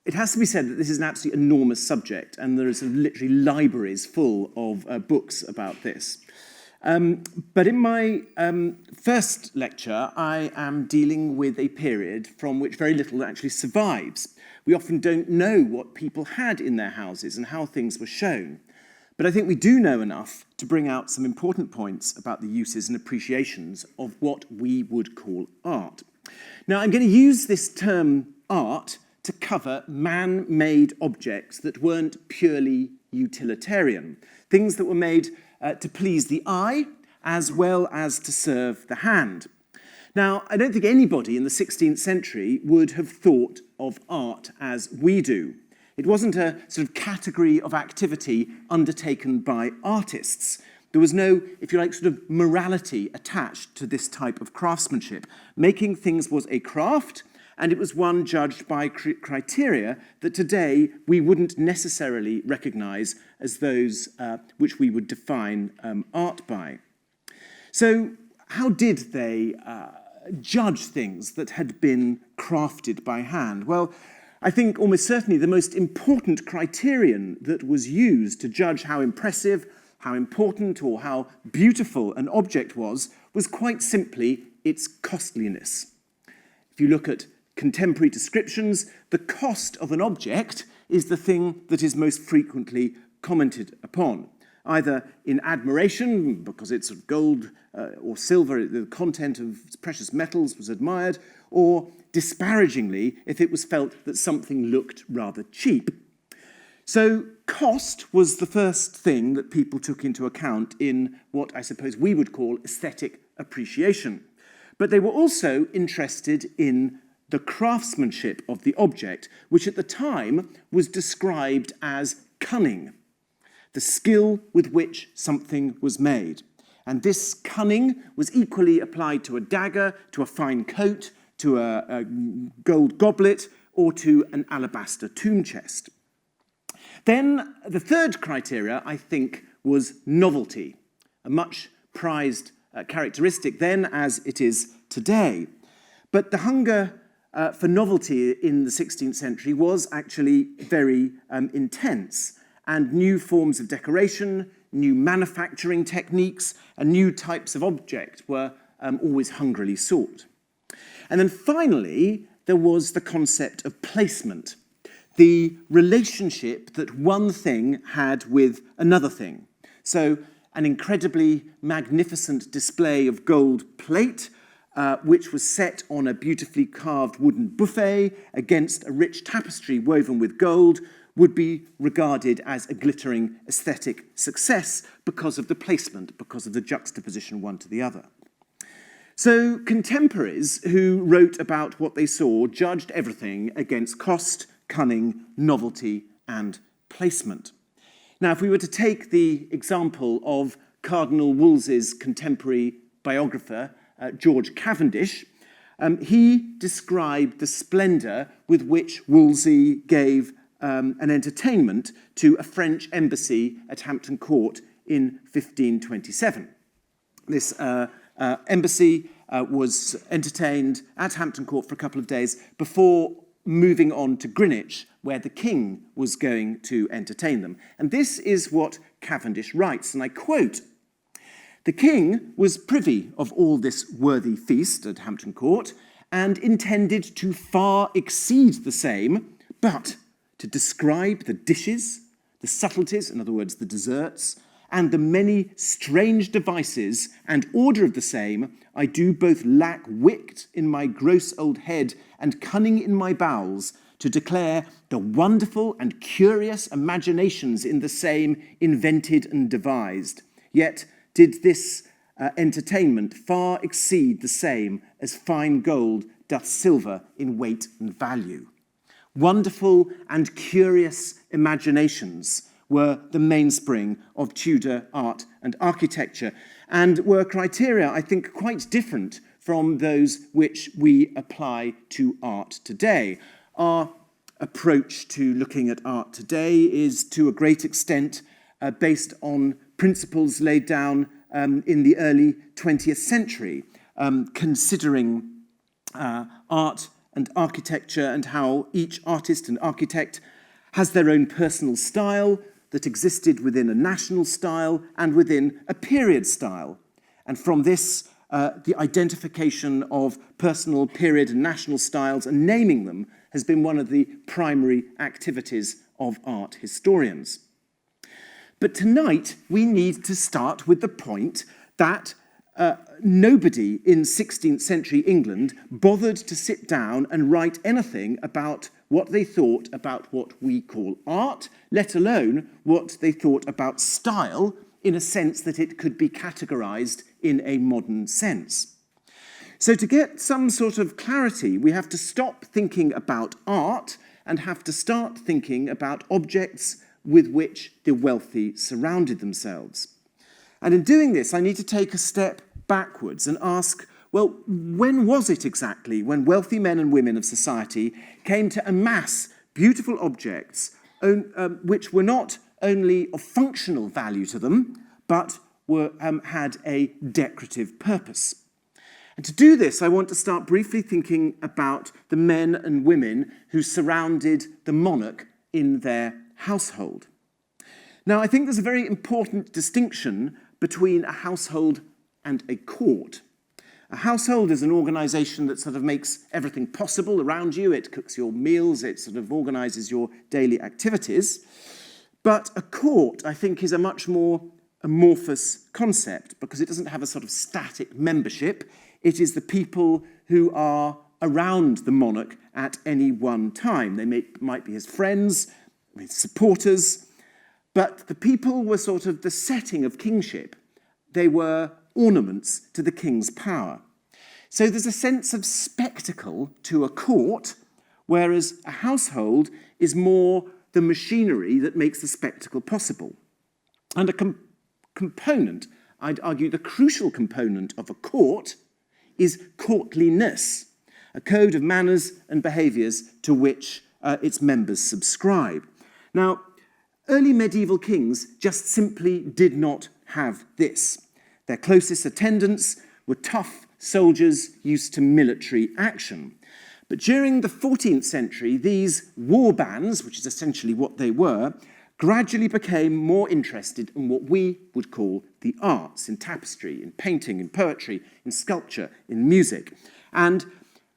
It has to be said that this is an absolutely enormous subject, and there are sort of literally libraries full of books about this. But in my first lecture, I am dealing with a period from which very little actually survives. We often don't know what people had in their houses and how things were shown. But I think we do know enough to bring out some important points about the uses and appreciations of what we would call art. Now, I'm going to use this term art to cover man-made objects that weren't purely utilitarian, things that were made to please the eye as well as to serve the hand. Now, I don't think anybody in the 16th century would have thought of art as we do. It wasn't a sort of category of activity undertaken by artists. There was no, if you like, sort of morality attached to this type of craftsmanship. Making things was a craft, and it was one judged by criteria that today we wouldn't necessarily recognize as those which we would define art by. So how did they judge things that had been crafted by hand? Well, I think almost certainly the most important criterion that was used to judge how impressive, how important, or how beautiful an object was quite simply its costliness. If you look at contemporary descriptions, the cost of an object is the thing that is most frequently commented upon, either in admiration, because it's of gold or silver, the content of precious metals was admired, or disparagingly if it was felt that something looked rather cheap. So cost was the first thing that people took into account in what I suppose we would call aesthetic appreciation. But they were also interested in the craftsmanship of the object, which at the time was described as cunning, the skill with which something was made. And this cunning was equally applied to a dagger, to a fine coat, to a gold goblet, or to an alabaster tomb chest. Then the third criteria, I think, was novelty, a much prized characteristic then as it is today. But the hunger for novelty in the 16th century was actually very intense, and new forms of decoration, new manufacturing techniques, and new types of object were always hungrily sought. And then finally, there was the concept of placement, the relationship that one thing had with another thing. So an incredibly magnificent display of gold plate, which was set on a beautifully carved wooden buffet against a rich tapestry woven with gold, would be regarded as a glittering aesthetic success because of the placement, because of the juxtaposition one to the other. So contemporaries who wrote about what they saw judged everything against cost, cunning, novelty, and placement. Now, if we were to take the example of Cardinal Wolsey's contemporary biographer, George Cavendish, he described the splendor with which Wolsey gave an entertainment to a French embassy at Hampton Court in 1527. This embassy was entertained at Hampton Court for a couple of days before moving on to Greenwich, where the king was going to entertain them. And this is what Cavendish writes, and I quote, "The king was privy of all this worthy feast at Hampton Court, and intended to far exceed the same, but to describe the dishes, the subtleties, in other words, the desserts, and the many strange devices and order of the same, I do both lack wit in my gross old head and cunning in my bowels, to declare the wonderful and curious imaginations in the same invented and devised. Yet did this entertainment far exceed the same as fine gold doth silver in weight and value." Wonderful and curious imaginations were the mainspring of Tudor art and architecture, and were criteria, I think, quite different from those which we apply to art today. Our approach to looking at art today is, to a great extent, based on principles laid down in the early 20th century, considering art and architecture, and how each artist and architect has their own personal style that existed within a national style and within a period style. And from this, the identification of personal, period, and national styles and naming them has been one of the primary activities of art historians. But tonight, we need to start with the point that nobody in 16th century England bothered to sit down and write anything about what they thought about what we call art, let alone what they thought about style, in a sense that it could be categorized in a modern sense. So to get some sort of clarity, we have to stop thinking about art and have to start thinking about objects with which the wealthy surrounded themselves. And in doing this, I need to take a step backwards and ask, well, when was it exactly when wealthy men and women of society came to amass beautiful objects which were not only of functional value to them, but had a decorative purpose? And to do this, I want to start briefly thinking about the men and women who surrounded the monarch in their household. Now, I think there's a very important distinction between a household and a court. A household is an organisation that sort of makes everything possible around you. It cooks your meals, it sort of organises your daily activities. But a court, I think, is a much more amorphous concept because it doesn't have a sort of static membership. It is the people who are around the monarch at any one time. They might be his friends, his supporters, but the people were sort of the setting of kingship. They were ornaments to the king's power. So there's a sense of spectacle to a court, whereas a household is more the machinery that makes the spectacle possible. And a component, I'd argue the crucial component of a court, is courtliness, a code of manners and behaviours to which its members subscribe. Now, early medieval kings just simply did not have this. Their closest attendants were tough soldiers used to military action. But during the 14th century, these war bands, which is essentially what they were, gradually became more interested in what we would call the arts, in tapestry, in painting, in poetry, in sculpture, in music. And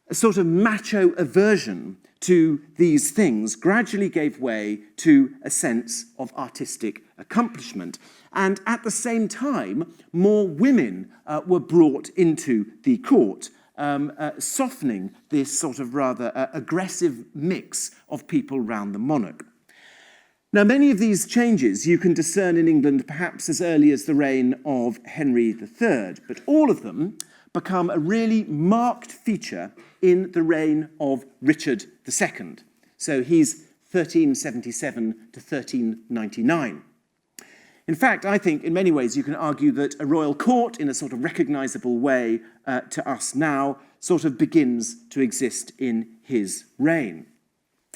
a sort of macho aversion to these things gradually gave way to a sense of artistic accomplishment. And at the same time, more women were brought into the court, softening this sort of rather aggressive mix of people around the monarch. Now, many of these changes you can discern in England perhaps as early as the reign of Henry III, but all of them become a really marked feature in the reign of Richard II. So he's 1377 to 1399. In fact, I think in many ways you can argue that a royal court, in a sort of recognisable way to us now, sort of begins to exist in his reign.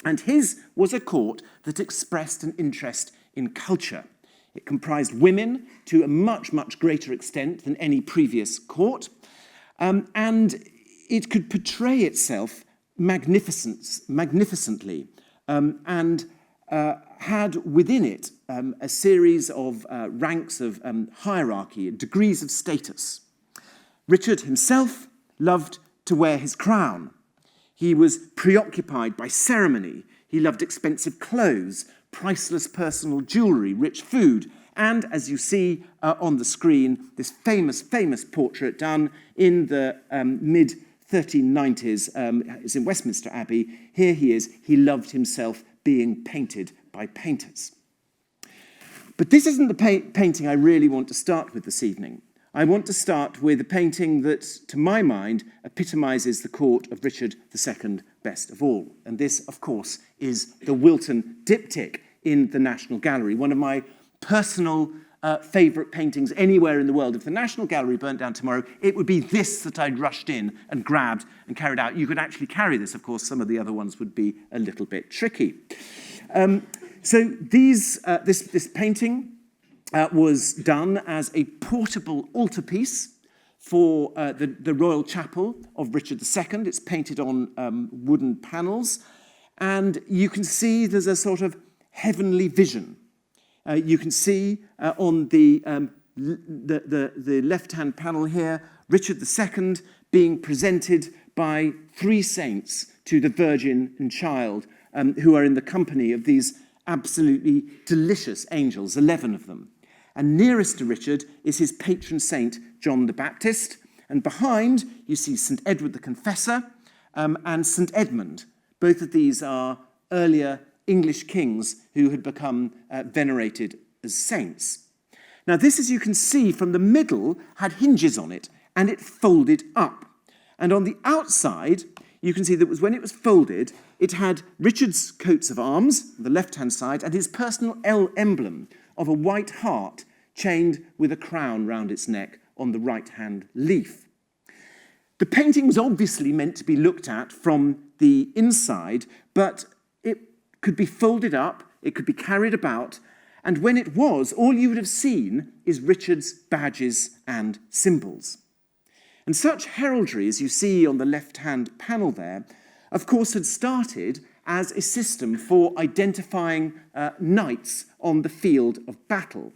And his was a court that expressed an interest in culture. It comprised women to a much, much greater extent than any previous court, and it could portray itself magnificently, and had within it a series of ranks of hierarchy, degrees of status. Richard himself loved to wear his crown. He was preoccupied by ceremony. He loved expensive clothes, priceless personal jewellery, rich food, and, as you see on the screen, this famous portrait done in the mid-1390s is in Westminster Abbey. Here he is. He loved himself being painted by painters. But this isn't the painting I really want to start with this evening. I want to start with a painting that, to my mind, epitomises the court of Richard II best of all. And this, of course, is the Wilton diptych in the National Gallery, one of my personal favourite paintings anywhere in the world. If the National Gallery burnt down tomorrow, it would be this that I'd rushed in and grabbed and carried out. You could actually carry this, of course. Some of the other ones would be a little bit tricky. So this painting was done as a portable altarpiece for the royal chapel of Richard II. It's painted on wooden panels, and you can see there's a sort of heavenly vision. You can see on the left-hand panel here, Richard II being presented by 3 saints to the Virgin and Child, who are in the company of these absolutely delicious angels, 11 of them. And nearest to Richard is his patron saint, John the Baptist. And behind, you see St. Edward the Confessor and St. Edmund. Both of these are earlier English kings who had become venerated as saints. Now, this, as you can see from the middle, had hinges on it, and it folded up. And on the outside, you can see that when it was folded, it had Richard's coats of arms, on the left-hand side, and his personal emblem of a white hart chained with a crown round its neck on the right-hand leaf. The painting was obviously meant to be looked at from the inside, but it could be folded up, it could be carried about, and when it was, all you would have seen is Richard's badges and symbols. And such heraldry, as you see on the left-hand panel there, of course had started as a system for identifying knights on the field of battle.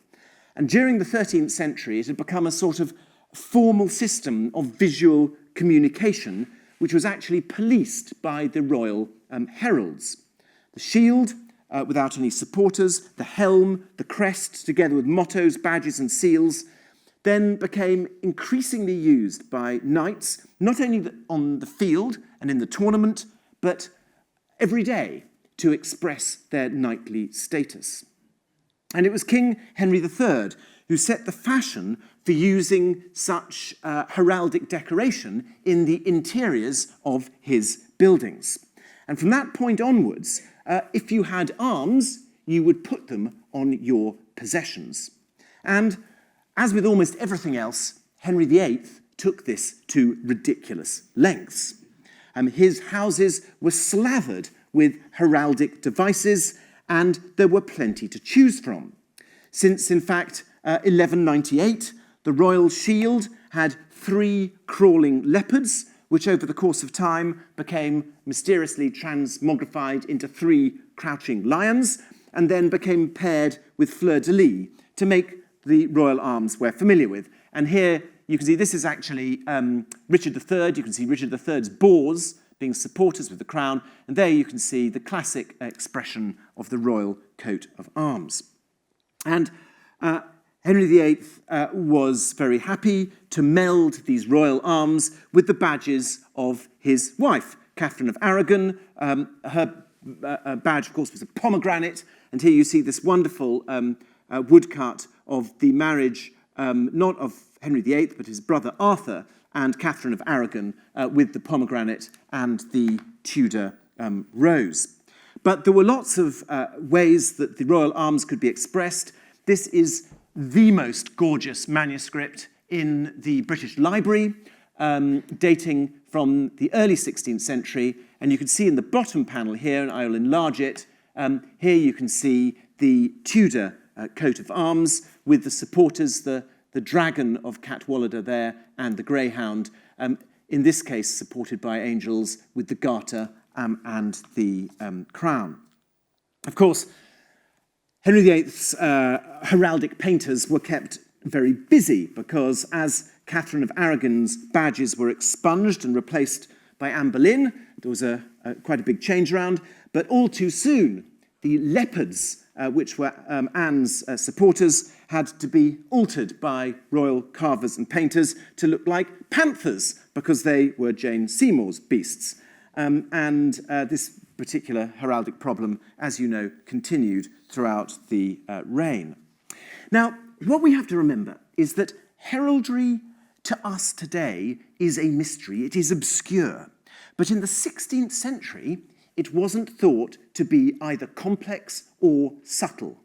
And during the 13th century, it had become a sort of formal system of visual communication, which was actually policed by the royal heralds. The shield, without any supporters, the helm, the crest, together with mottos, badges, and seals, then became increasingly used by knights, not only on the field and in the tournament, but every day to express their knightly status. And it was King Henry III who set the fashion for using such heraldic decoration in the interiors of his buildings. And from that point onwards, if you had arms, you would put them on your possessions. And as with almost everything else, Henry VIII took this to ridiculous lengths. His houses were slathered with heraldic devices, and there were plenty to choose from. Since, in fact, 1198, the royal shield had 3 crawling leopards, which over the course of time became mysteriously transmogrified into 3 crouching lions, and then became paired with fleur-de-lis to make the royal arms we're familiar with. And here you can see this is actually Richard III. You can see Richard III's boars being supporters with the crown, and there you can see the classic expression of the royal coat of arms. And Henry VIII was very happy to meld these royal arms with the badges of his wife, Catherine of Aragon. Her badge, of course, was a pomegranate, and here you see this wonderful woodcut of the marriage, not of Henry VIII, but his brother Arthur and Catherine of Aragon with the pomegranate and the Tudor rose. But there were lots of ways that the royal arms could be expressed. This is the most gorgeous manuscript in the British Library, dating from the early 16th century. And you can see in the bottom panel here, and I will enlarge it, here you can see the Tudor coat of arms with the supporters, the dragon of Cadwallader there and the greyhound, in this case supported by angels with the garter and the crown. Of course, Henry VIII's heraldic painters were kept very busy because as Catherine of Aragon's badges were expunged and replaced by Anne Boleyn, there was quite a big change around, but all too soon the leopards, which were Anne's supporters, had to be altered by royal carvers and painters to look like panthers because they were Jane Seymour's beasts. And this particular heraldic problem, as you know, continued throughout the reign. Now, what we have to remember is that heraldry to us today is a mystery. It is obscure. But in the 16th century, it wasn't thought to be either complex or subtle.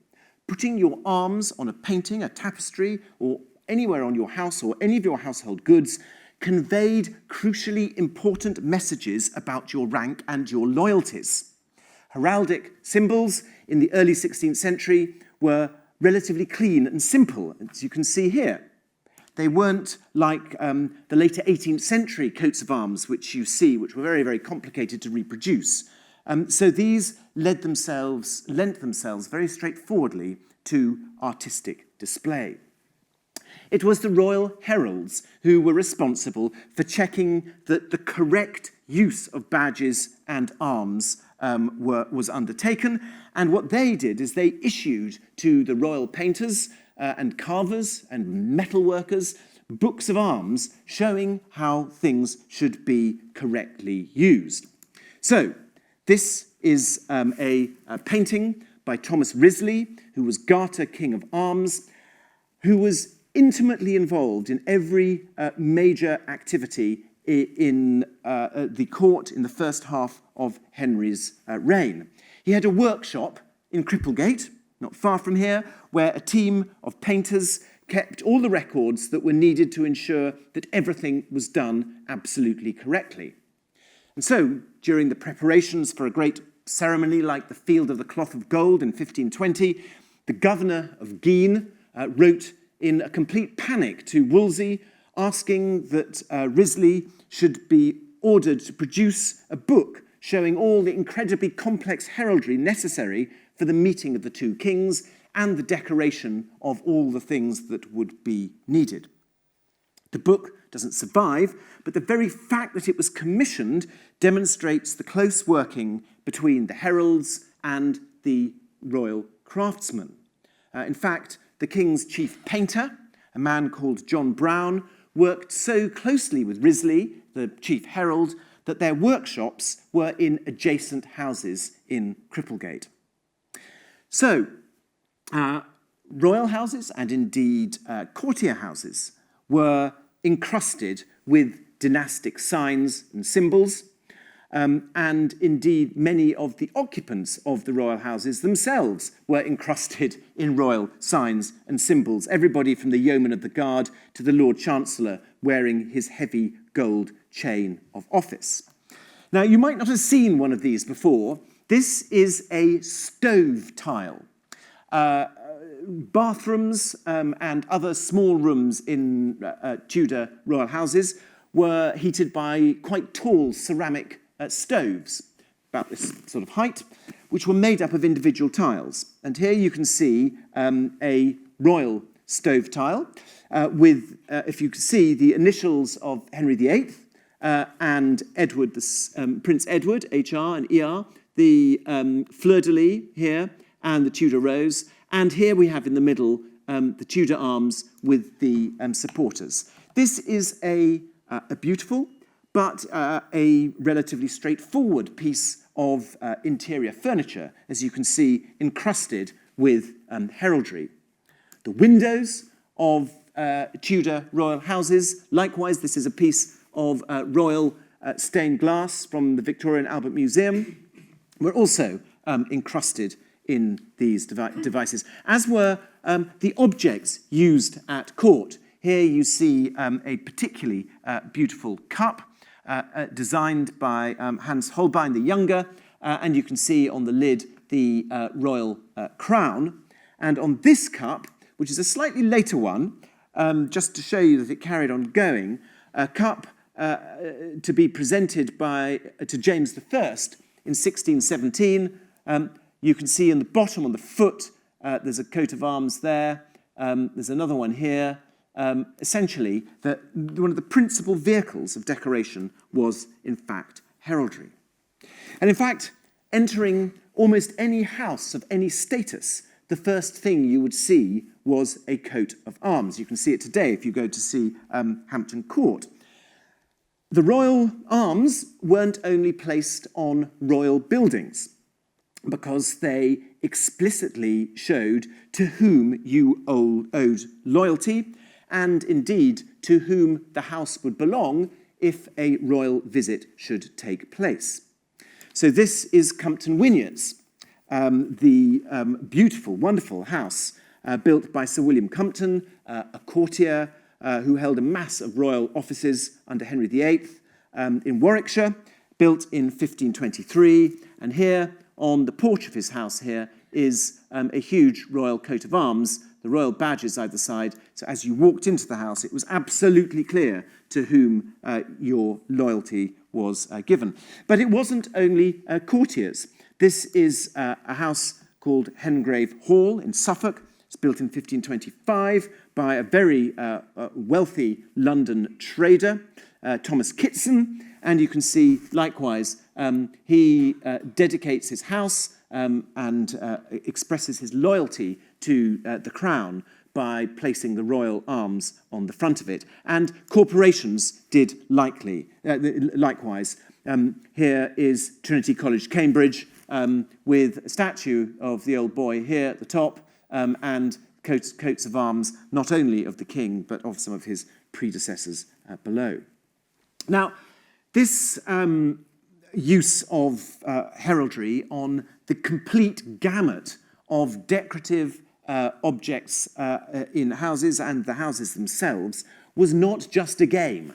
Putting your arms on a painting, a tapestry, or anywhere on your house or any of your household goods conveyed crucially important messages about your rank and your loyalties. Heraldic symbols in the early 16th century were relatively clean and simple, as you can see here. They weren't like the later 18th century coats of arms, which you see, which were very, very complicated to reproduce. So these lent themselves very straightforwardly to artistic display. It was the royal heralds who were responsible for checking that the correct use of badges and arms was undertaken. And what they did is they issued to the royal painters and carvers and metalworkers books of arms showing how things should be correctly used. So this is a painting by Thomas Wriothesley, who was Garter King of Arms, who was intimately involved in every major activity in the court in the first half of Henry's reign. He had a workshop in Cripplegate, not far from here, where a team of painters kept all the records that were needed to ensure that everything was done absolutely correctly. And so, during the preparations for a great ceremony like the Field of the Cloth of Gold in 1520, the governor of Guienne wrote in a complete panic to Wolsey, asking that Wriothesley should be ordered to produce a book showing all the incredibly complex heraldry necessary for the meeting of the two kings and the decoration of all the things that would be needed. The book doesn't survive, but the very fact that it was commissioned demonstrates the close working between the heralds and the royal craftsmen. In fact, the king's chief painter, a man called John Brown, worked so closely with Wriothesley, the chief herald, that their workshops were in adjacent houses in Cripplegate. So, royal houses and indeed courtier houses were encrusted with dynastic signs and symbols, and indeed many of the occupants of the royal houses themselves were encrusted in royal signs and symbols, everybody from the yeoman of the guard to the Lord Chancellor wearing his heavy gold chain of office. Now, you might not have seen one of these before. This is a stove tile. Bathrooms and other small rooms in Tudor royal houses were heated by quite tall ceramic stoves, about this sort of height, which were made up of individual tiles. And here you can see a royal stove tile with, if you can see, the initials of Henry VIII and Edward, Prince Edward, HR and ER, the fleur-de-lis here, and the Tudor rose. And here we have in the middle the Tudor arms with the supporters. This is a beautiful but a relatively straightforward piece of interior furniture, as you can see, encrusted with heraldry. The windows of Tudor royal houses, likewise, this is a piece of royal stained glass from the Victoria and Albert Museum, were also encrusted in these devices, as were the objects used at court. Here you see a particularly beautiful cup designed by Hans Holbein the Younger, and you can see on the lid the royal crown. And on this cup, which is a slightly later one, just to show you that it carried on going, a cup to be presented to James I in 1617. You can see in the bottom on the foot, there's a coat of arms there. There's another one here. Essentially, one of the principal vehicles of decoration was, in fact, heraldry. And in fact, entering almost any house of any status, the first thing you would see was a coat of arms. You can see it today if you go to see Hampton Court. The royal arms weren't only placed on royal buildings, because they explicitly showed to whom you owed loyalty, and indeed to whom the house would belong if a royal visit should take place. So this is Compton Wynyards, the beautiful, wonderful house built by Sir William Compton, a courtier who held a mass of royal offices under Henry VIII in Warwickshire, built in 1523. And here, on the porch of his house here, is a huge royal coat of arms the royal badges either side. So as you walked into the house, it was absolutely clear to whom your loyalty was given. But it wasn't only courtiers. This is a house called Hengrave Hall in Suffolk. It's built in 1525 by a very wealthy London trader, Thomas Kitson. And you can see, likewise, he dedicates his house and expresses his loyalty to the crown by placing the royal arms on the front of it. And corporations did likewise. Here is Trinity College, Cambridge, with a statue of the old boy here at the top, and coats of arms, not only of the king, but of some of his predecessors below. Now, this use of heraldry on the complete gamut of decorative objects in houses and the houses themselves was not just a game,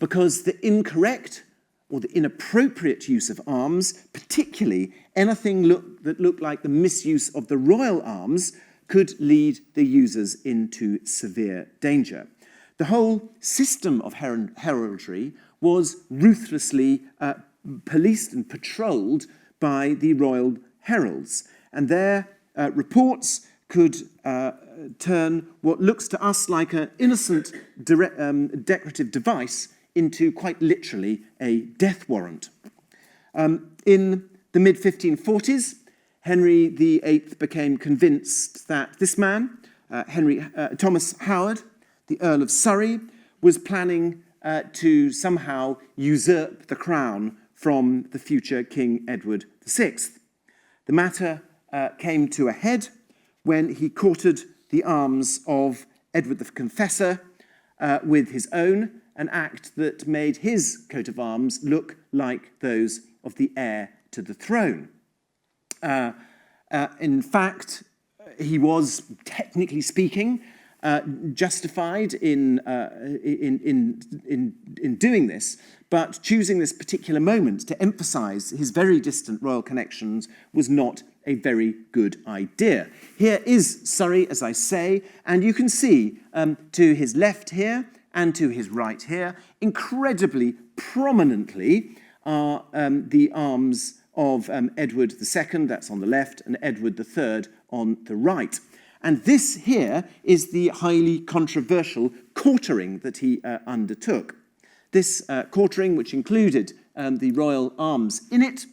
because the incorrect or the inappropriate use of arms, particularly anything that looked like the misuse of the royal arms, could lead the users into severe danger. The whole system of heraldry was ruthlessly policed and patrolled by the royal heralds, and their reports could turn what looks to us like an innocent decorative device into quite literally a death warrant. In the mid-1540s, Henry VIII became convinced that this man, Thomas Howard, the Earl of Surrey, was planning to somehow usurp the crown from the future King Edward VI. The matter came to a head when he courted the arms of Edward the Confessor with his own, an act that made his coat of arms look like those of the heir to the throne. In fact, he was, technically speaking, justified in doing this, but choosing this particular moment to emphasize his very distant royal connections was not a very good idea. Here is Surrey, as I say, and you can see to his left here and to his right here, incredibly prominently, are the arms of Edward II, that's on the left, and Edward III on the right. And this here is the highly controversial quartering that he undertook. This quartering, which included the royal arms in it,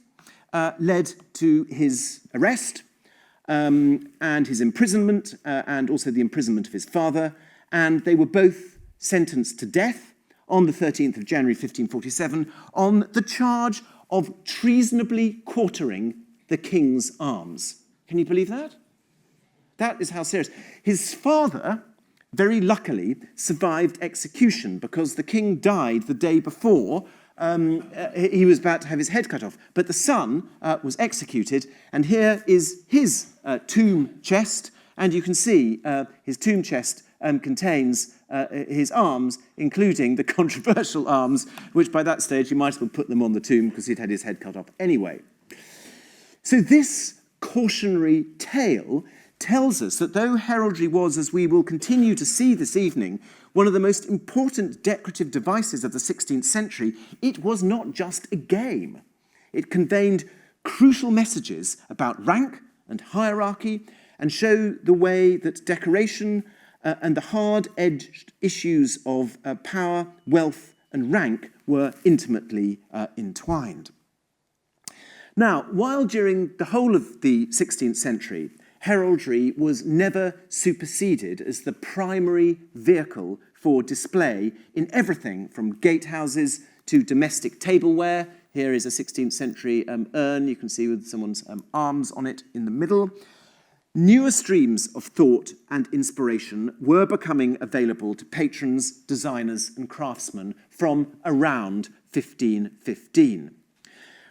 led to his arrest and his imprisonment, and also the imprisonment of his father. And they were both sentenced to death on the 13th of January 1547 on the charge of treasonably quartering the king's arms. Can you believe that? That is how serious. His father, very luckily, survived execution because the king died the day before he was about to have his head cut off. But the son was executed, and here is his tomb chest, and you can see his tomb chest contains his arms, including the controversial arms, which by that stage you might as well put them on the tomb because he'd had his head cut off anyway. So this cautionary tale tells us that though heraldry was, as we will continue to see this evening, one of the most important decorative devices of the 16th century, it was not just a game. It conveyed crucial messages about rank and hierarchy and showed the way that decoration and the hard-edged issues of power, wealth, and rank were intimately entwined. Now, while during the whole of the 16th century, heraldry was never superseded as the primary vehicle for display in everything from gatehouses to domestic tableware. Here is a 16th century urn, you can see with someone's arms on it in the middle. Newer streams of thought and inspiration were becoming available to patrons, designers, and craftsmen from around 1515.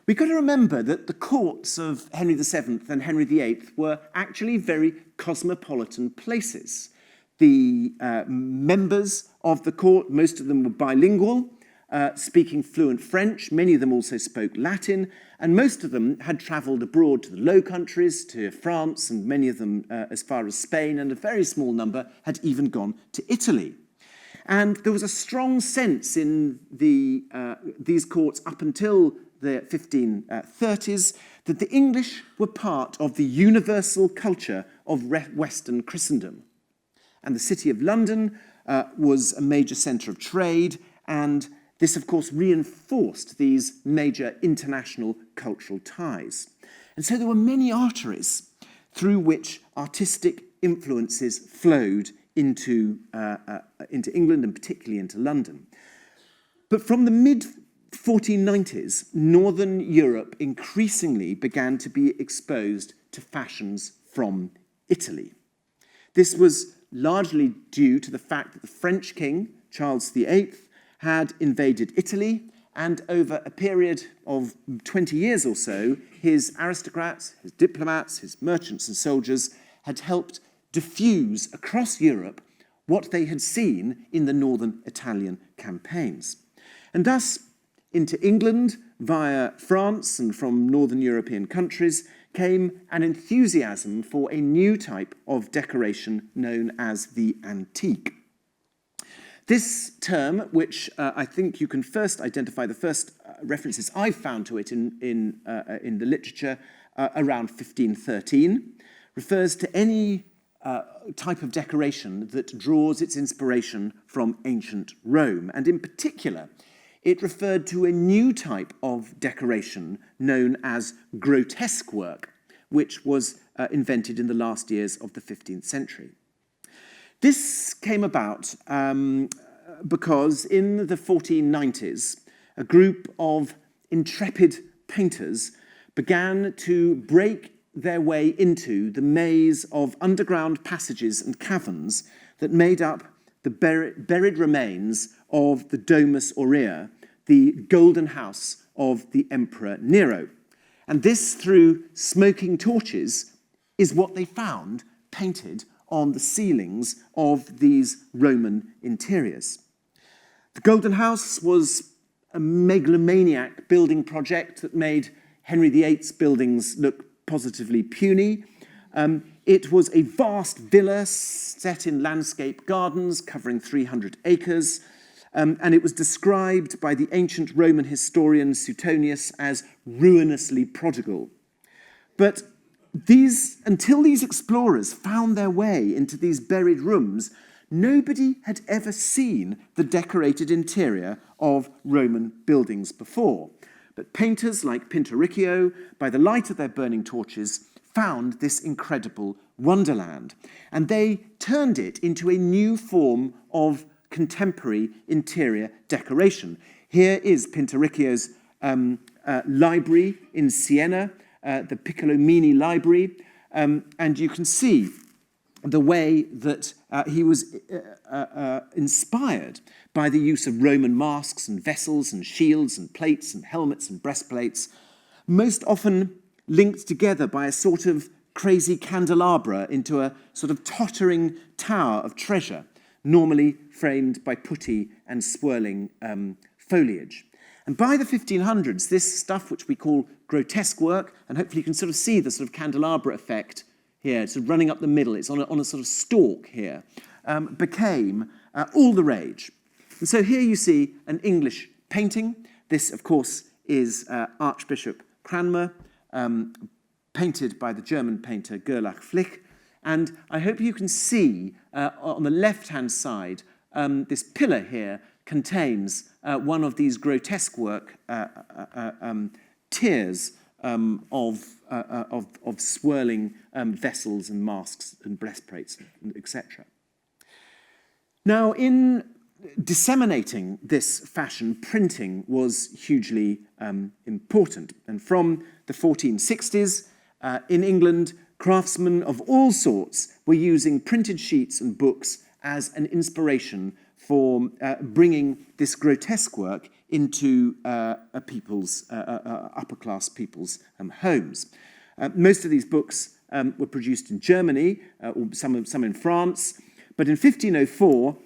We've got to remember that the courts of Henry VII and Henry VIII were actually very cosmopolitan places. The members of the court, most of them were bilingual, speaking fluent French. Many of them also spoke Latin, and most of them had travelled abroad to the Low Countries, to France, and many of them as far as Spain, and a very small number had even gone to Italy. And there was a strong sense in these courts up until the 1530s that the English were part of the universal culture of Western Christendom. And the City of London was a major centre of trade, and this, of course, reinforced these major international cultural ties. And so there were many arteries through which artistic influences flowed into England and particularly into London. But from the mid-1490s, Northern Europe increasingly began to be exposed to fashions from Italy. This was largely due to the fact that the French king, Charles VIII, had invaded Italy, and over a period of 20 years or so, his aristocrats, his diplomats, his merchants and soldiers had helped diffuse across Europe what they had seen in the northern Italian campaigns. And thus, into England, via France and from northern European countries, came an enthusiasm for a new type of decoration known as the antique. This term, which I think you can first identify, the first references I've found to it in the literature around 1513, refers to any type of decoration that draws its inspiration from ancient Rome. And in particular, it referred to a new type of decoration known as grotesque work, which was invented in the last years of the 15th century. This came about because in the 1490s, a group of intrepid painters began to break their way into the maze of underground passages and caverns that made up the buried remains of the Domus Aurea, the golden house of the Emperor Nero. And this, through smoking torches, is what they found painted on the ceilings of these Roman interiors. The Golden House was a megalomaniac building project that made Henry VIII's buildings look positively puny. It was a vast villa set in landscape gardens covering 300 acres, and it was described by the ancient Roman historian Suetonius as ruinously prodigal. But until these explorers found their way into these buried rooms, nobody had ever seen the decorated interior of Roman buildings before. But painters like Pinturicchio, by the light of their burning torches, found this incredible wonderland. And they turned it into a new form of contemporary interior decoration. Here is Pinturicchio's library in Siena, the Piccolomini Library, and you can see the way that he was inspired by the use of Roman masks and vessels and shields and plates and helmets and breastplates, most often linked together by a sort of crazy candelabra into a sort of tottering tower of treasure, normally framed by putty and swirling foliage. And by the 1500s, this stuff, which we call grotesque work, and hopefully you can sort of see the sort of candelabra effect here, it's sort of running up the middle, it's on a sort of stalk here, became all the rage. And so here you see an English painting. This, of course, is Archbishop Cranmer, painted by the German painter Gerlach Flich. And I hope you can see on the left-hand side, this pillar here contains one of these grotesque work tiers of swirling vessels and masks and breastplates, etc. Now, in disseminating this fashion, printing was hugely important. And from the 1460s, in England, craftsmen of all sorts were using printed sheets and books as an inspiration for bringing this grotesque work into upper-class people's homes. Most of these books were produced in Germany, or some in France, but in 1504,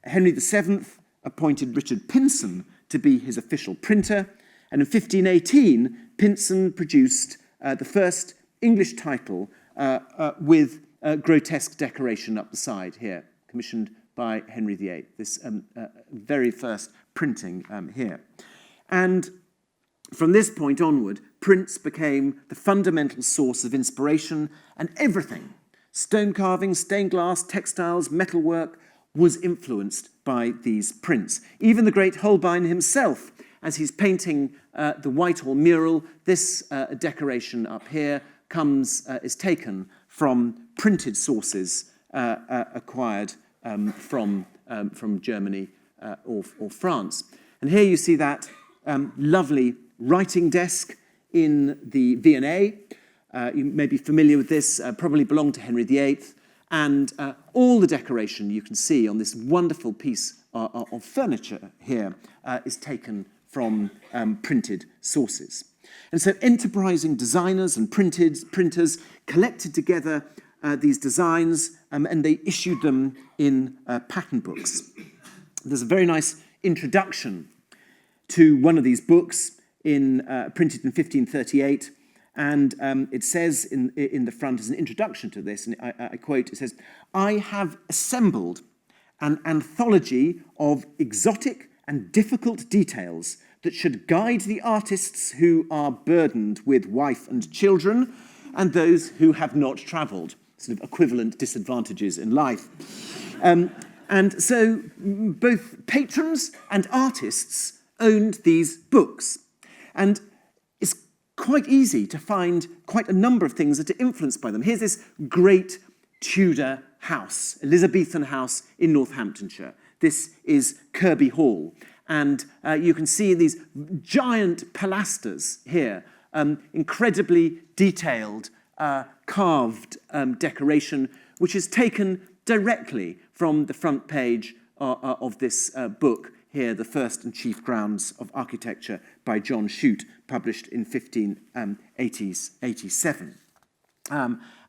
Henry VII appointed Richard Pinson to be his official printer. And in 1518, Pynson produced the first English title with grotesque decoration up the side here, commissioned by Henry VIII, this very first printing here. And from this point onward, prints became the fundamental source of inspiration, and everything, stone carving, stained glass, textiles, metalwork, was influenced by these prints. Even the great Holbein himself, as he's painting the Whitehall mural, this decoration up here is taken from printed sources acquired from Germany or France. And here you see that lovely writing desk in the V&A. You may be familiar with this, probably belonged to Henry VIII. And all the decoration you can see on this wonderful piece of furniture here is taken from printed sources. And so enterprising designers and printers collected together these designs and they issued them in pattern books. There's a very nice introduction to one of these books printed in 1538. And it says in the front as an introduction to this, and I quote, it says, "I have assembled an anthology of exotic and difficult details that should guide the artists who are burdened with wife and children and those who have not travelled," sort of equivalent disadvantages in life. And so both patrons and artists owned these books. And it's quite easy to find quite a number of things that are influenced by them. Here's this great Tudor house, Elizabethan house in Northamptonshire. This is Kirby Hall. And you can see these giant pilasters here, incredibly detailed, carved decoration, which is taken directly from the front page of this book here, The First and Chief Grounds of Architecture by John Shute, published in 1587.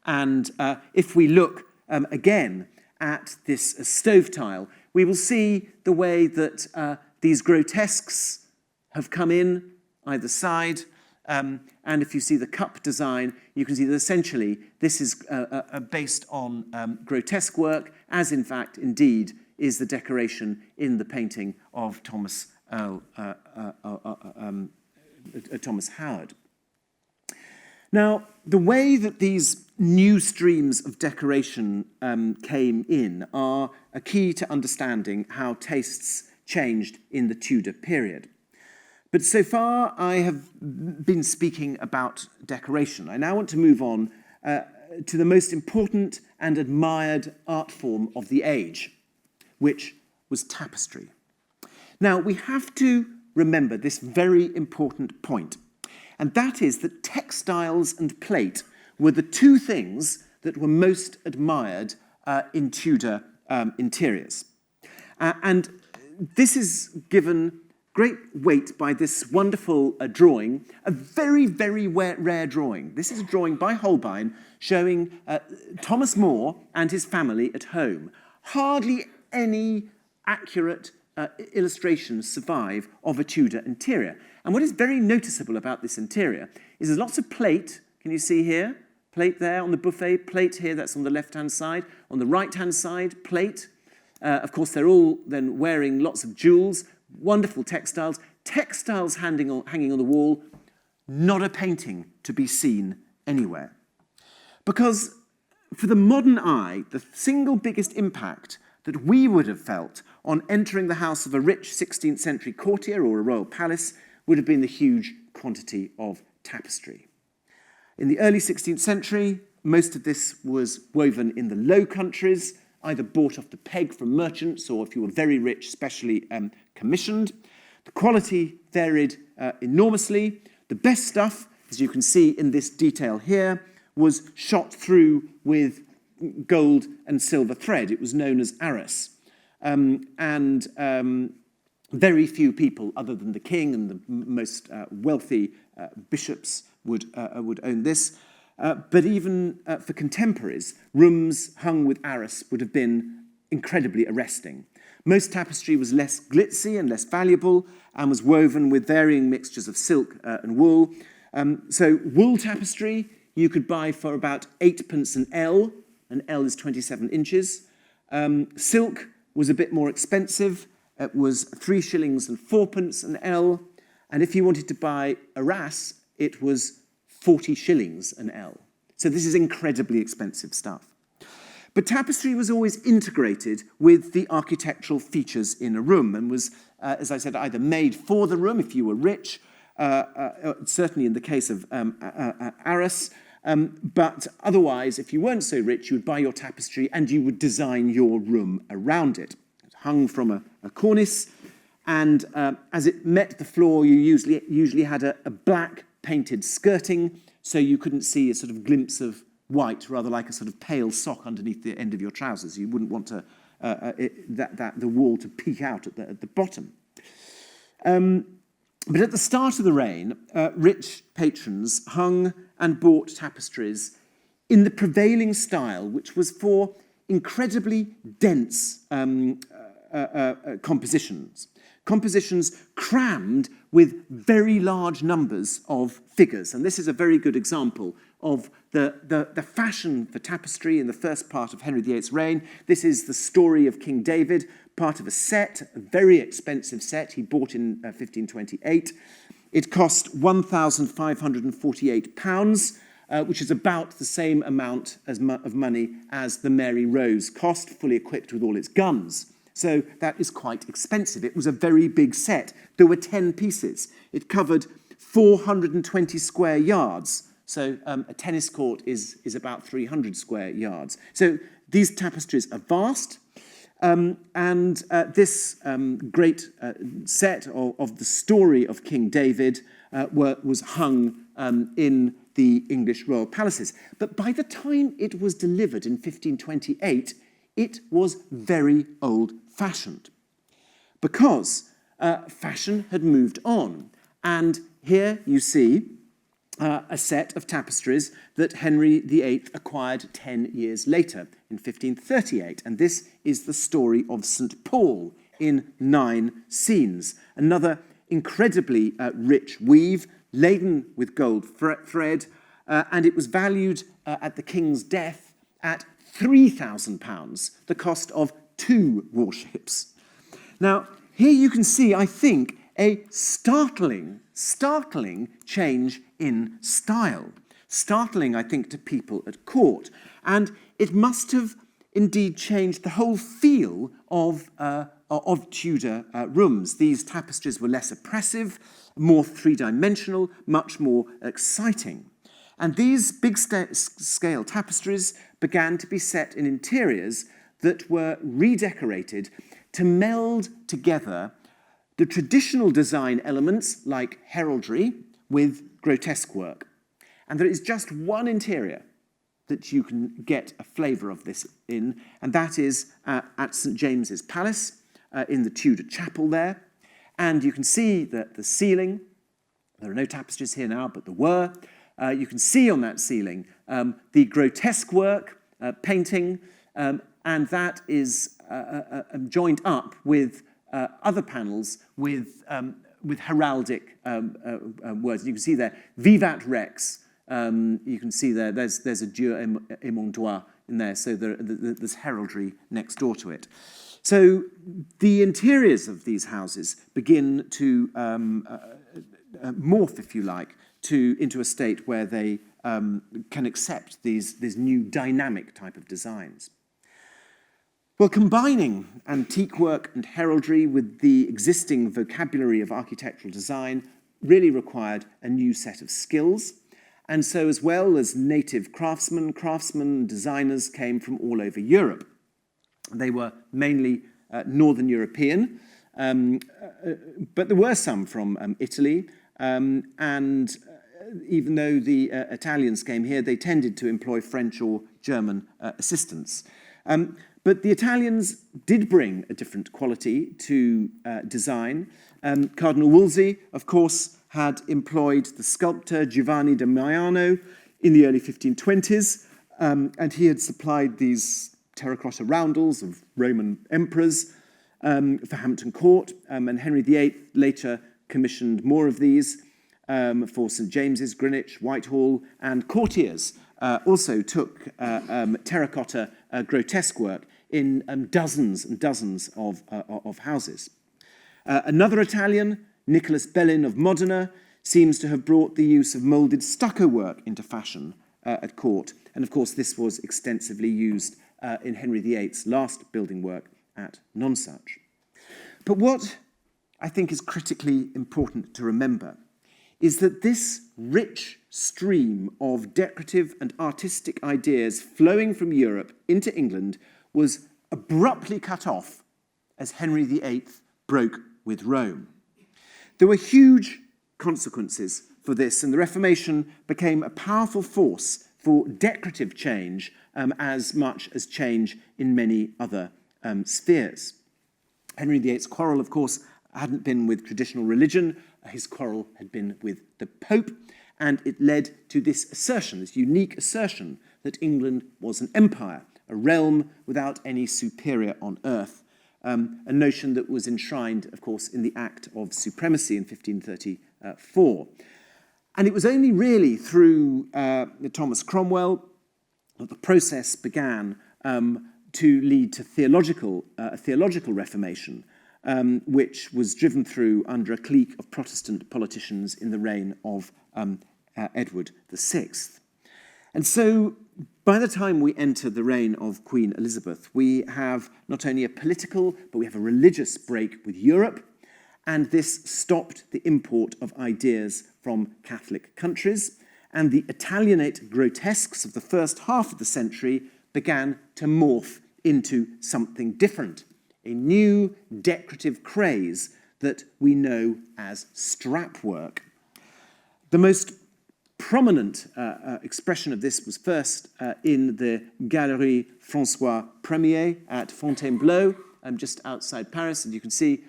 And if we look again at this stove tile, we will see the way that these grotesques have come in either side. And if you see the cup design, you can see that essentially this is based on grotesque work, as in fact, indeed, is the decoration in the painting of Thomas Howard. Now, the way that these new streams of decoration came in are a key to understanding how tastes changed in the Tudor period. But so far, I have been speaking about decoration. I now want to move on to the most important and admired art form of the age, which was tapestry. Now, we have to remember this very important point, and that is that textiles and plate were the two things that were most admired in Tudor interiors. And this is given great weight by this wonderful drawing, a very, very rare drawing. This is a drawing by Holbein showing Thomas More and his family at home. Hardly any accurate illustrations survive of a Tudor interior. And what is very noticeable about this interior is there's lots of plate. Can you see here? Plate there on the buffet, plate here, that's on the left-hand side. On the right-hand side, plate. Of course, they're all then wearing lots of jewels, wonderful textiles. Textiles hanging on the wall, not a painting to be seen anywhere. Because for the modern eye, the single biggest impact that we would have felt on entering the house of a rich 16th century courtier or a royal palace would have been the huge quantity of tapestry. In the early 16th century, most of this was woven in the Low Countries, either bought off the peg from merchants or, if you were very rich, specially commissioned. The quality varied enormously. The best stuff, as you can see in this detail here, was shot through with gold and silver thread. It was known as arras. Very few people, other than the king and the most wealthy bishops, would own this. But even for contemporaries, rooms hung with arras would have been incredibly arresting. Most tapestry was less glitzy and less valuable and was woven with varying mixtures of silk and wool. So wool tapestry you could buy for about 8p an ell. An ell is 27 inches. Silk was a bit more expensive. It was 3 shillings and 4p an ell. And if you wanted to buy arras, it was 40 shillings an ell. So this is incredibly expensive stuff. But tapestry was always integrated with the architectural features in a room and was, as I said, either made for the room if you were rich, certainly in the case of arras, but otherwise, if you weren't so rich, you would buy your tapestry and you would design your room around it. It hung from a cornice, and as it met the floor, you usually had a black painted skirting, so you couldn't see a sort of glimpse of white, rather like a sort of pale sock underneath the end of your trousers. You wouldn't want the wall to peek out at the bottom. But at the start of the reign, rich patrons hung and bought tapestries in the prevailing style, which was for incredibly dense compositions. Compositions crammed with very large numbers of figures. And this is a very good example of the fashion for tapestry in the first part of Henry VIII's reign. This is the story of King David, part of a set, a very expensive set he bought in 1528. It cost £1,548, which is about the same amount of money as the Mary Rose cost, fully equipped with all its guns. So that is quite expensive. It was a very big set. There were 10 pieces. It covered 420 square yards. So a tennis court is about 300 square yards. So these tapestries are vast. And this great set of the story of King David was hung in the English royal palaces. But by the time it was delivered in 1528, it was very old-fashioned because fashion had moved on. And here you see a set of tapestries that Henry VIII acquired 10 years later, in 1538. And this is the story of St. Paul in 9 scenes. Another incredibly rich weave, laden with gold thread, and it was valued at the king's death at £3,000, the cost of 2 warships. Now, here you can see, I think, a startling change in style. Startling, I think, to people at court. And it must have indeed changed the whole feel of Tudor rooms. These tapestries were less oppressive, more three-dimensional, much more exciting. And these big-scale tapestries began to be set in interiors that were redecorated to meld together the traditional design elements like heraldry with grotesque work. And there is just one interior that you can get a flavour of this in, and that is at St. James's Palace, in the Tudor chapel there. And you can see that the ceiling, there are no tapestries here now, but there were. You can see on that ceiling the grotesque work, painting, and that is joined up with other panels with heraldic words. You can see there, Vivat Rex. You can see there's a Dieu et mon droit in there, so there's heraldry next door to it. So the interiors of these houses begin to morph, if you like, into a state where they can accept these new dynamic type of designs. Well, combining antique work and heraldry with the existing vocabulary of architectural design really required a new set of skills. And so, as well as native craftsmen and designers came from all over Europe. They were mainly Northern European, but there were some from Italy, and even though the Italians came here, they tended to employ French or German assistants. But the Italians did bring a different quality to design. Cardinal Wolsey, of course, had employed the sculptor Giovanni da Maiano in the early 1520s, and he had supplied these terracotta roundels of Roman emperors. for Hampton Court, and Henry VIII later commissioned more of these for St James's, Greenwich, Whitehall, and courtiers also took terracotta grotesque work in dozens and dozens of houses. Another Italian, Nicholas Bellin of Modena, seems to have brought the use of moulded stucco work into fashion at court. And of course, this was extensively used in Henry VIII's last building work at Nonsuch. But what I think is critically important to remember is that this rich stream of decorative and artistic ideas flowing from Europe into England was abruptly cut off as Henry VIII broke with Rome. There were huge consequences for this, and the Reformation became a powerful force for decorative change as much as change in many other spheres. Henry VIII's quarrel, of course, hadn't been with traditional religion. His quarrel had been with the Pope, and it led to this assertion, this unique assertion, that England was an empire, a realm without any superior on earth, a notion that was enshrined, of course, in the Act of Supremacy in 1534. And it was only really through Thomas Cromwell that the process began to lead to a theological reformation, which was driven through under a clique of Protestant politicians in the reign of Edward VI. And so by the time we enter the reign of Queen Elizabeth, we have not only a political, but we have a religious break with Europe, and this stopped the import of ideas from Catholic countries, and the Italianate grotesques of the first half of the century began to morph into something different, a new decorative craze that we know as strap work. The most prominent expression of this was first in the Galerie François Premier at Fontainebleau, just outside Paris, and you can see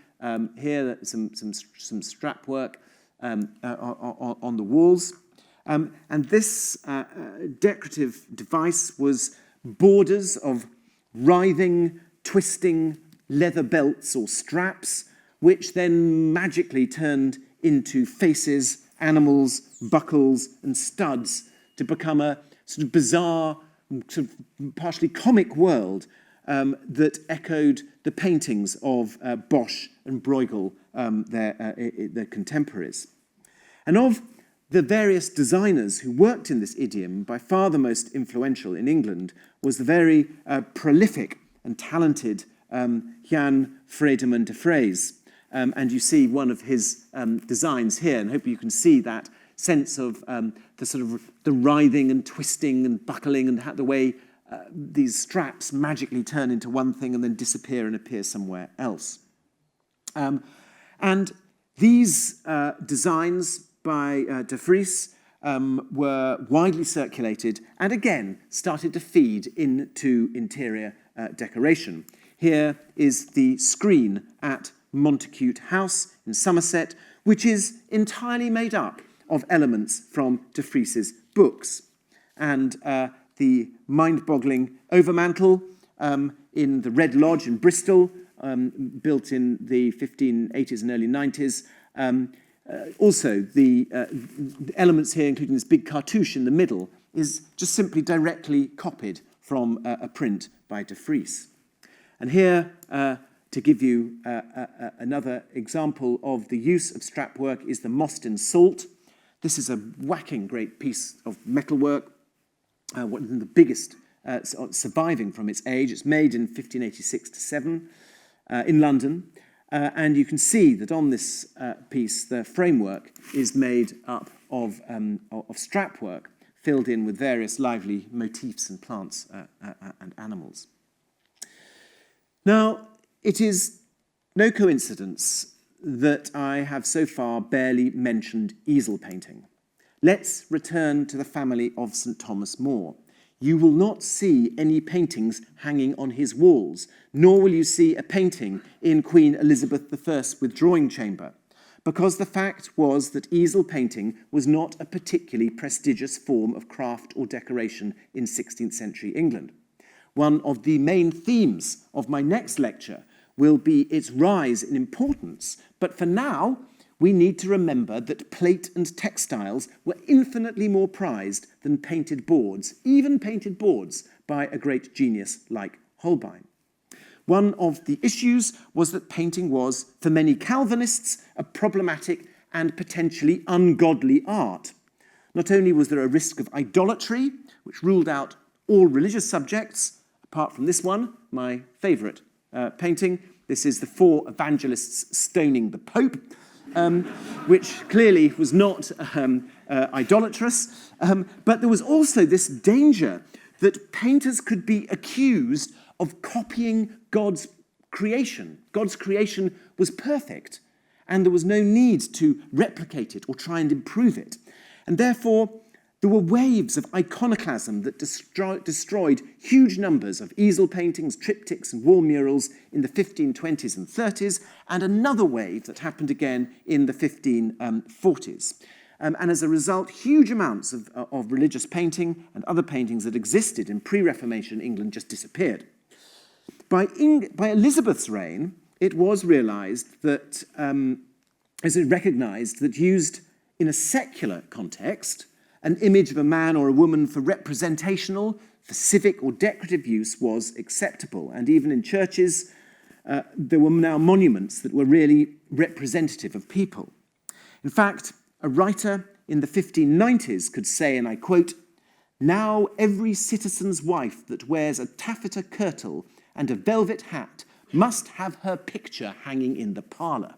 here some strap work on the walls. And this decorative device was borders of writhing, twisting leather belts or straps, which then magically turned into faces, animals, buckles, and studs to become a sort of bizarre, sort of partially comic world that echoed the paintings of Bosch and Bruegel, their contemporaries. And of the various designers who worked in this idiom, by far the most influential in England was the very prolific and talented Jan Frederman de Vries. And you see one of his designs here, and I hope you can see that sense of the sort of the writhing and twisting and buckling and the way these straps magically turn into one thing and then disappear and appear somewhere else. And these designs by de Vries were widely circulated and again started to feed into interior decoration. Here is the screen at Montacute House in Somerset, which is entirely made up of elements from de Vries's books. And the mind-boggling overmantel in the Red Lodge in Bristol, built in the 1580s and early 90s. Also, the elements here, including this big cartouche in the middle, is just simply directly copied from a print by de Vries. And here, to give you another example of the use of strap work, is the Mostyn Salt. This is a whacking great piece of metalwork, one of the biggest surviving from its age. It's made in 1586-7 in London. And you can see that on this piece, the framework is made up of strap work, filled in with various lively motifs and plants and animals. Now, it is no coincidence that I have so far barely mentioned easel painting. Let's return to the family of St. Thomas More. You will not see any paintings hanging on his walls, nor will you see a painting in Queen Elizabeth I's withdrawing chamber, because the fact was that easel painting was not a particularly prestigious form of craft or decoration in 16th century England. One of the main themes of my next lecture will be its rise in importance. But for now, we need to remember that plate and textiles were infinitely more prized than painted boards, even painted boards by a great genius like Holbein. One of the issues was that painting was, for many Calvinists, a problematic and potentially ungodly art. Not only was there a risk of idolatry, which ruled out all religious subjects, apart from this one, my favourite painting. This is the 4 evangelists stoning the Pope, which clearly was not idolatrous. But there was also this danger that painters could be accused of copying God's creation. God's creation was perfect, and there was no need to replicate it or try and improve it. And therefore, there were waves of iconoclasm that destroyed huge numbers of easel paintings, triptychs, and wall murals in the 1520s and 30s, and another wave that happened again in the 1540s. And as a result, huge amounts of religious painting and other paintings that existed in pre-Reformation England just disappeared. By Elizabeth's reign, it was realized that, recognized that used in a secular context, an image of a man or a woman for representational, for civic or decorative use was acceptable. And even in churches, there were now monuments that were really representative of people. In fact, a writer in the 1590s could say, and I quote, "Now every citizen's wife that wears a taffeta kirtle and a velvet hat must have her picture hanging in the parlour."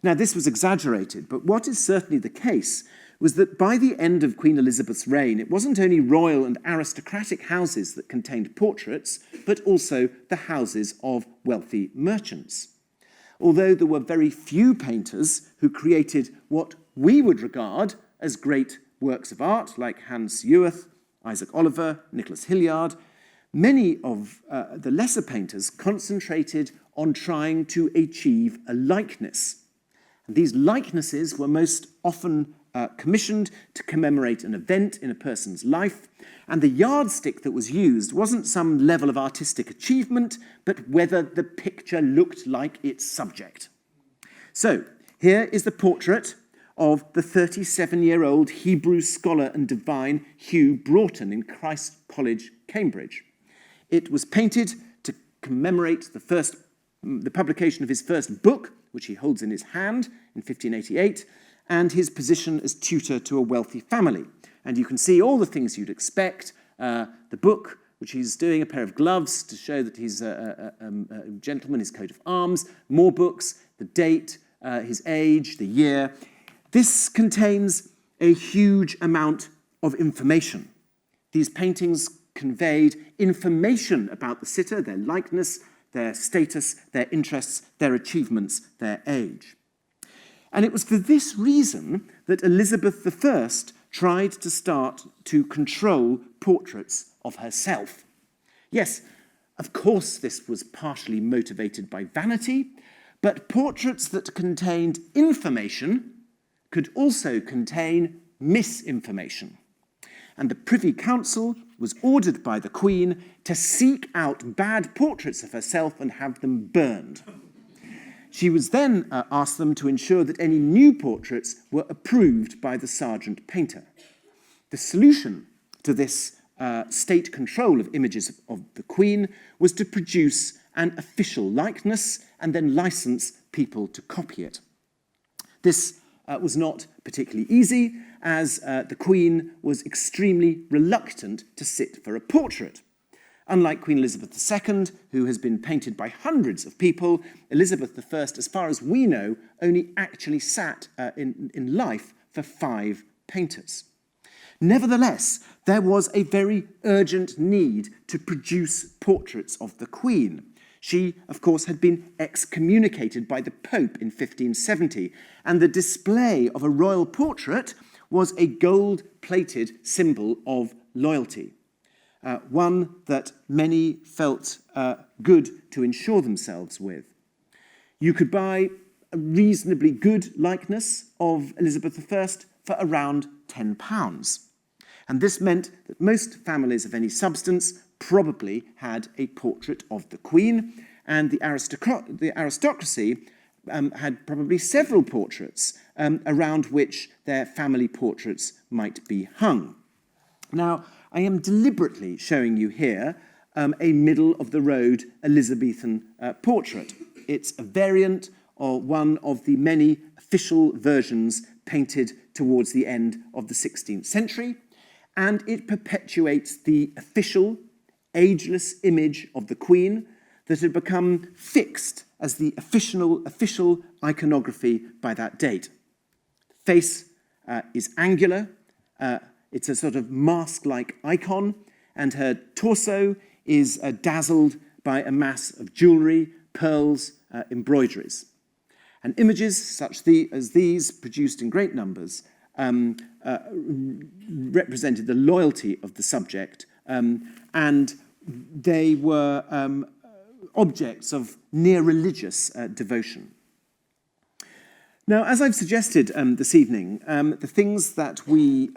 Now, this was exaggerated, but what is certainly the case was that by the end of Queen Elizabeth's reign, it wasn't only royal and aristocratic houses that contained portraits, but also the houses of wealthy merchants. Although there were very few painters who created what we would regard as great works of art, like Hans Ewert, Isaac Oliver, Nicholas Hilliard, many of the lesser painters concentrated on trying to achieve a likeness. And these likenesses were most often commissioned to commemorate an event in a person's life, and the yardstick that was used wasn't some level of artistic achievement, but whether the picture looked like its subject. So, here is the portrait of the 37-year-old Hebrew scholar and divine Hugh Broughton in Christ College, Cambridge. It was painted to commemorate the publication of his first book, which he holds in his hand in 1588, and his position as tutor to a wealthy family. And you can see all the things you'd expect. The book, which he's doing, a pair of gloves to show that he's a gentleman, his coat of arms, more books, the date, his age, the year. This contains a huge amount of information. These paintings conveyed information about the sitter, their likeness, their status, their interests, their achievements, their age. And it was for this reason that Elizabeth I tried to start to control portraits of herself. Yes, of course this was partially motivated by vanity, but portraits that contained information could also contain misinformation. And the Privy Council was ordered by the Queen to seek out bad portraits of herself and have them burned. She was then asked them to ensure that any new portraits were approved by the sergeant painter. The solution to this state control of images of the Queen was to produce an official likeness and then license people to copy it. This was not particularly easy, as the Queen was extremely reluctant to sit for a portrait. Unlike Queen Elizabeth II, who has been painted by hundreds of people, Elizabeth I, as far as we know, only actually sat in life for 5 painters. Nevertheless, there was a very urgent need to produce portraits of the Queen. She, of course, had been excommunicated by the Pope in 1570, and the display of a royal portrait was a gold-plated symbol of loyalty. One that many felt good to insure themselves with. You could buy a reasonably good likeness of Elizabeth I for around £10. And this meant that most families of any substance probably had a portrait of the Queen, and the aristocracy had probably several portraits around which their family portraits might be hung. Now, I am deliberately showing you here a middle-of-the-road Elizabethan portrait. It's a variant or one of the many official versions painted towards the end of the 16th century, and it perpetuates the official, ageless image of the Queen that had become fixed as the official iconography by that date. The face is angular, it's a sort of mask-like icon, and her torso is dazzled by a mass of jewellery, pearls, embroideries. And images such as these, produced in great numbers, represented the loyalty of the subject, and they were objects of near religious devotion. Now, as I've suggested this evening, the things that we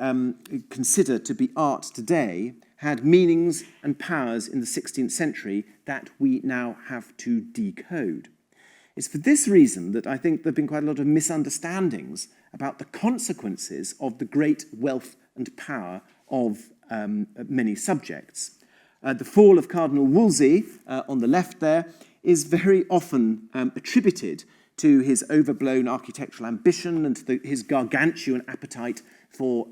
consider to be art today had meanings and powers in the 16th century that we now have to decode. It's for this reason that I think there have been quite a lot of misunderstandings about the consequences of the great wealth and power of many subjects. The fall of Cardinal Wolsey, on the left there, is very often attributed to his overblown architectural ambition and to his gargantuan appetite for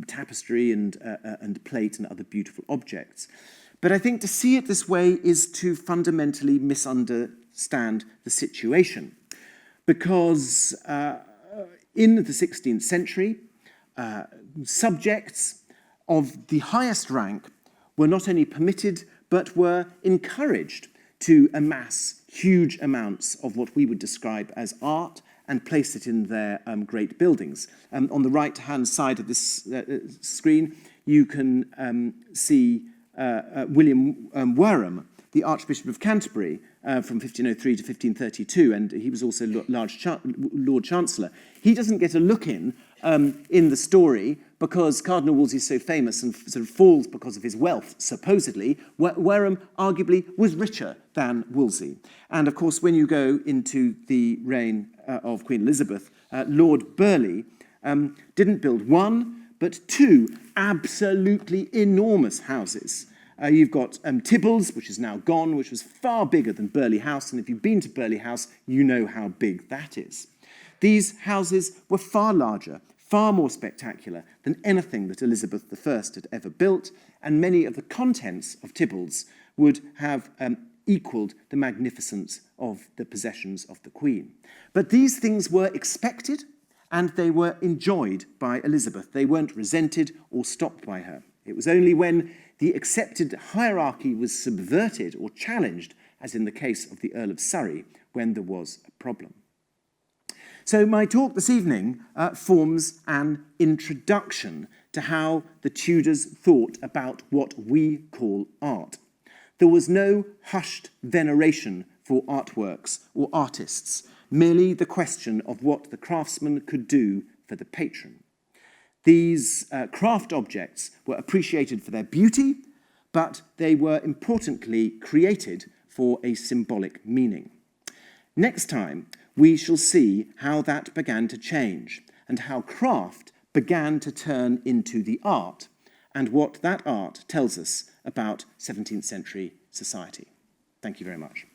tapestry and plate and other beautiful objects. But I think to see it this way is to fundamentally misunderstand the situation, because in the 16th century, subjects of the highest rank were not only permitted, but were encouraged to amass huge amounts of what we would describe as art and place it in their great buildings. On the right-hand side of this screen, you can see William Warham, the Archbishop of Canterbury, from 1503 to 1532, and he was also Lord Chancellor. He doesn't get a look in the story because Cardinal Wolsey is so famous and sort of falls because of his wealth, supposedly. Warham arguably was richer than Wolsey. And of course, when you go into the reign of Queen Elizabeth, Lord Burleigh didn't build one, but two absolutely enormous houses. You've got Tibbles, which is now gone, which was far bigger than Burleigh House, and if you've been to Burleigh House, you know how big that is. These houses were far larger, far more spectacular than anything that Elizabeth I had ever built, and many of the contents of Tibbles would have equalled the magnificence of the possessions of the Queen. But these things were expected, and they were enjoyed by Elizabeth. They weren't resented or stopped by her. It was only when the accepted hierarchy was subverted or challenged, as in the case of the Earl of Surrey, when there was a problem. So my talk this evening forms an introduction to how the Tudors thought about what we call art. There was no hushed veneration for artworks or artists, merely the question of what the craftsman could do for the patron. These craft objects were appreciated for their beauty, but they were importantly created for a symbolic meaning. Next time, we shall see how that began to change and how craft began to turn into the art and what that art tells us about 17th century society. Thank you very much.